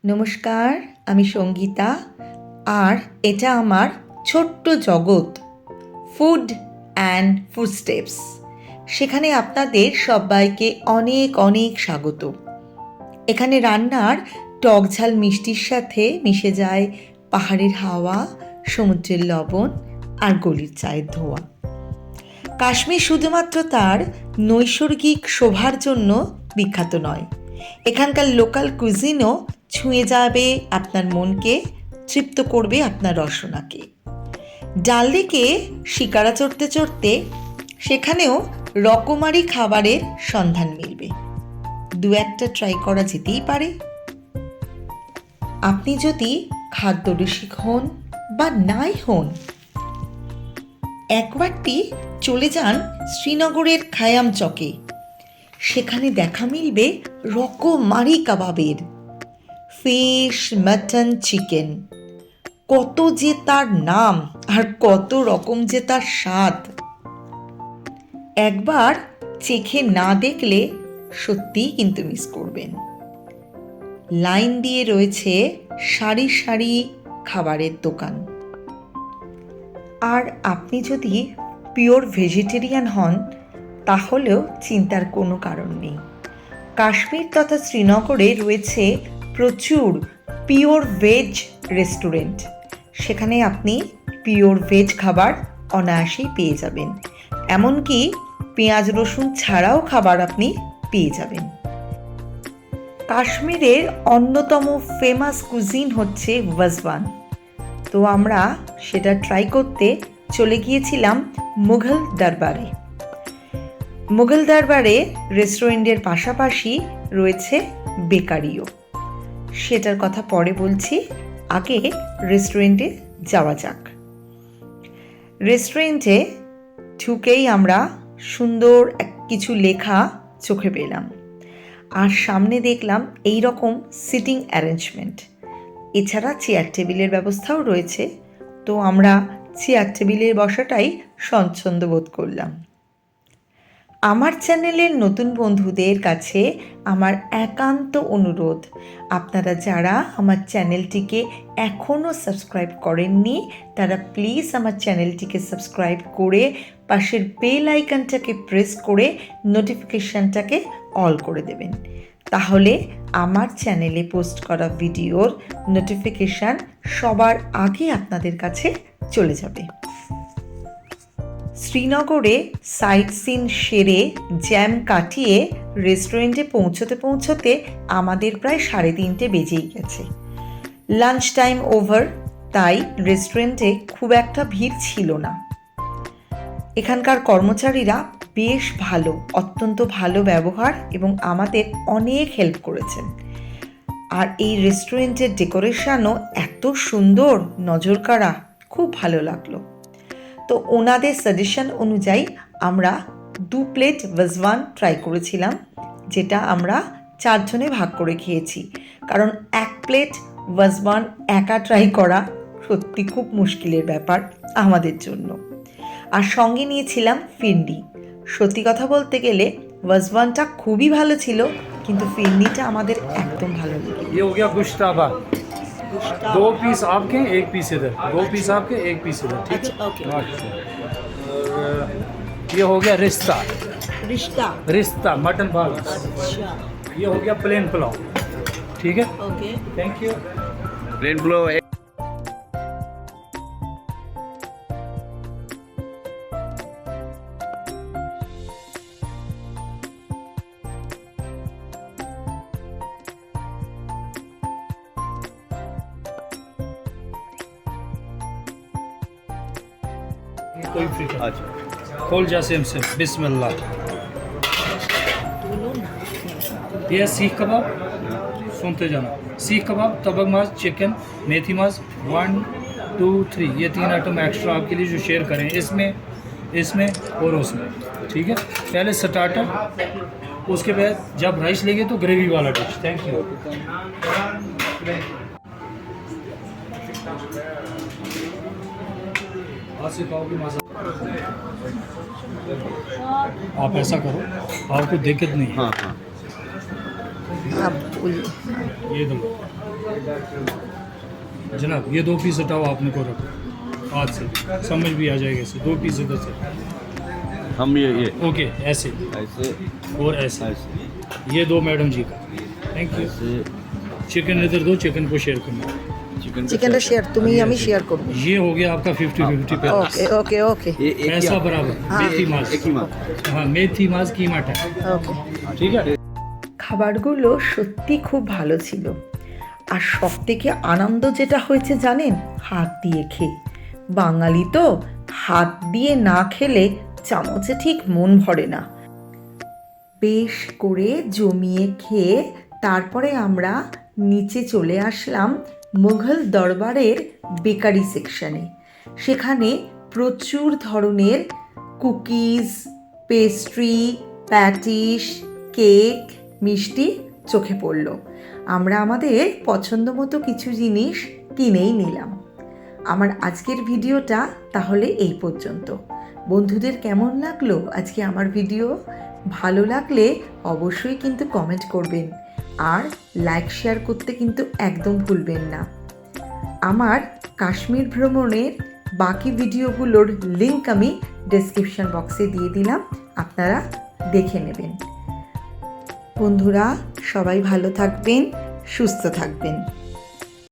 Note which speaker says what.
Speaker 1: নমস্কার, আমি সঙ্গীতা। আর এটা আমার ছোট্ট জগৎ, ফুড অ্যান্ড ফুডস্টেপস। সেখানে আপনাদের সবাইকে অনেক অনেক স্বাগত। এখানে রান্নার টক ঝাল মিষ্টির সাথে মিশে যায় পাহাড়ের হাওয়া, সমুদ্রের লবণ আর গলির চায়ের ধোঁয়া। কাশ্মীর শুধুমাত্র তার নৈসর্গিক শোভার জন্য বিখ্যাত নয়, এখানকার লোকাল কুজিনও ছুঁয়ে যাবে আপনার মনকে, তৃপ্ত করবে আপনার রসনাকে। ডাল লেকে শিকারা চড়তে চড়তে সেখানেও রকমারি খাবারের সন্ধান মিলবে, দু একটা ট্রাই করা যেতেই পারে। আপনি যদি খাদ্যরসিক হন বা নাই হন, একবারটি চলে যান শ্রীনগরের খায়াম চকে। সেখানে দেখা মিলবে রকমারি কাবাবের, ফিশ, মাটন, চিকেন। কত যে তার নাম আর কত রকম যে তার স্বাদ, একবার চেখে না দেখলে সত্যিই কিন্তু মিস করবেন। লাইন দিয়ে রয়েছে সারি সারি খাবারের দোকান। আর আপনি যদি পিওর ভেজিটেরিয়ান হন, তাহলেও চিন্তার কোনো কারণ নেই। কাশ্মীর তথা শ্রীনগরে রয়েছে প্রচুর পিওর ভেজ রেস্টুরেন্ট। সেখানে আপনি পিওর ভেজ খাবার অনায়াসেই পেয়ে যাবেন, এমনকি পেঁয়াজ রসুন ছাড়াও খাবার আপনি পেয়ে যাবেন। কাশ্মীরের অন্যতম ফেমাস কুজিন হচ্ছে ওয়াজওয়ান। তো আমরা সেটা ট্রাই করতে চলে গিয়েছিলাম মুঘল দরবারে। মুঘল দরবারে রেস্টুরেন্টের পাশাপাশি রয়েছে বেকারিও, সেটার কথা পরে বলছি। আগে রেস্টুরেন্টে যাওয়া যাক। রেস্টুরেন্টে ঢুকেই আমরা সুন্দর কিছু লেখা চোখে পেলাম, আর সামনে দেখলাম এই রকম সিটিং অ্যারেঞ্জমেন্ট। এছাড়া চেয়ার টেবিলের ব্যবস্থাও রয়েছে। তো আমরা চেয়ার টেবিলের বসাটাই স্বচ্ছন্দ বোধ করলাম। আমার চ্যানেলের নতুন বন্ধুদের কাছে আমার একান্ত অনুরোধ, আপনারা যারা আমার চ্যানেলটিকে এখনও সাবস্ক্রাইব করেননি, তারা প্লিজ আমার চ্যানেলটিকে সাবস্ক্রাইব করে পাশের বেল আইকনটাকে প্রেস করে নোটিফিকেশানটাকে অল করে দেবেন। তাহলে আমার চ্যানেলে পোস্ট করা ভিডিওর নোটিফিকেশান সবার আগে আপনাদের কাছে চলে যাবে। শ্রীনগরে সাইট সিন সেরে জ্যাম কাটিয়ে রেস্টুরেন্টে পৌঁছতে আমাদের প্রায় 3:30 বেজেই গেছে। লাঞ্চ টাইম ওভার, তাই রেস্টুরেন্টে খুব একটা ভিড় ছিল না। এখানকার কর্মচারীরা বেশ ভালো, অত্যন্ত ভালো ব্যবহার এবং আমাদের অনেক হেল্প করেছেন। আর এই রেস্টুরেন্টের ডেকোরেশনও এত সুন্দর, নজরকাড়া, খুব ভালো লাগলো। তো ওনাদের সাজেশন অনুযায়ী আমরা 2 প্লেট ওয়াজওয়ান ট্রাই করেছিলাম, যেটা আমরা 4 জনে ভাগ করে খেয়েছি। কারণ 1 প্লেট ওয়াজওয়ান একা ট্রাই করা সত্যি খুব মুশকিলের ব্যাপার আমাদের জন্য। আর সঙ্গে নিয়েছিলাম ফিরনি। সত্যি কথা বলতে গেলে ওয়াজওয়ানটা খুবই ভালো ছিল, কিন্তু ফিরনিটা আমাদের একদম ভালো লাগে।
Speaker 2: ये हो गया गुश्ताबा, 2 पीस आपके 1 पीस इधर, 2 पीस आपके 1 पीस इधर, ठीक है?
Speaker 3: ओके।
Speaker 2: और ये हो गया रिश्ता,
Speaker 3: रिश्ता।
Speaker 2: रिश्ता मटन बाल।
Speaker 3: अच्छा।
Speaker 2: ये हो गया प्लेन पुलाव, ठीक है?
Speaker 3: Okay.
Speaker 2: Thank you.
Speaker 4: Plain pulao
Speaker 2: कोई फ्री का।
Speaker 4: अच्छा,
Speaker 2: खोल जा सेम से, बिस्मिल्लाह। ये सीख कबाब, सुनते जाना। सीख कबाब, तबक माज, चिकन, मेथी माज, 1 2 3, ये 3 आइटम एक्स्ट्रा आपके लिए जो शेयर करें, इसमें और उसमें, ठीक है? पहले स्टार्टर, उसके बाद जब राइस लेंगे तो ग्रेवी वाला डिश। Thank you. आप ऐसा करो, आपको दिक्कत नहीं है।
Speaker 4: हाँ हाँ,
Speaker 1: अब
Speaker 2: ये दो जनाब, ये 2 पीस हटाओ, आपने को रखो हाथ से, समझ भी आ जाएगा इसे। 2 पीस इधर से,
Speaker 3: हम ये
Speaker 2: ओके, ऐसे
Speaker 3: ऐसे
Speaker 2: और ऐसे।
Speaker 3: ऐसे
Speaker 2: ये दो मैडम जी का, थैंक यू।
Speaker 3: ऐसे
Speaker 2: चिकन इधर दो, चिकन को शेयर करना।
Speaker 4: চিকেনটা শেয়ার তুমি আমি শেয়ার করব
Speaker 2: ये हो गया आपका 50-50 पैसा,
Speaker 4: ওকে ওকে ওকে
Speaker 3: ये एक
Speaker 2: पैसा
Speaker 3: ही
Speaker 2: बराबर। मेथी मास,
Speaker 3: एक ही माल
Speaker 2: हाँ मेथी मास कीमा है,
Speaker 4: ওকে
Speaker 2: ठीक है।
Speaker 1: খাবারগুলো সত্যি খুব ভালো ছিল। আর সব থেকে আনন্দ যেটা হয়েছে জানেন, হাত দিয়ে খেয়ে। বাঙালি তো হাত দিয়ে না খেলে চামচে ঠিক মন ভরে না। বেশ করে জমিয়ে খেয়ে তারপরে আমরা নিচে চলে আসলাম মুঘল দরবারের বেকারি সেকশনে। সেখানে প্রচুর ধরনের কুকিজ, পেস্ট্রি, প্যাটিস, কেক, মিষ্টি চোখে পড়ল। আমরা আমাদের পছন্দ মতো কিছু জিনিস কিনেই নিলাম। আমার আজকের ভিডিওটা তাহলে এই পর্যন্ত। বন্ধুদের কেমন লাগলো আজকে আমার ভিডিও? ভালো লাগলে অবশ্যই কিন্তু কমেন্ট করবেন আর লাইক শেয়ার করতে কিন্তু একদম ভুলবেন না। আমার কাশ্মীর ভ্রমণের বাকি ভিডিওগুলোর লিংক আমি ডেসক্রিপশন বক্সে দিয়ে দিলাম, আপনারা দেখে নেবেন। বন্ধুরা সবাই ভালো থাকবেন, সুস্থ থাকবেন।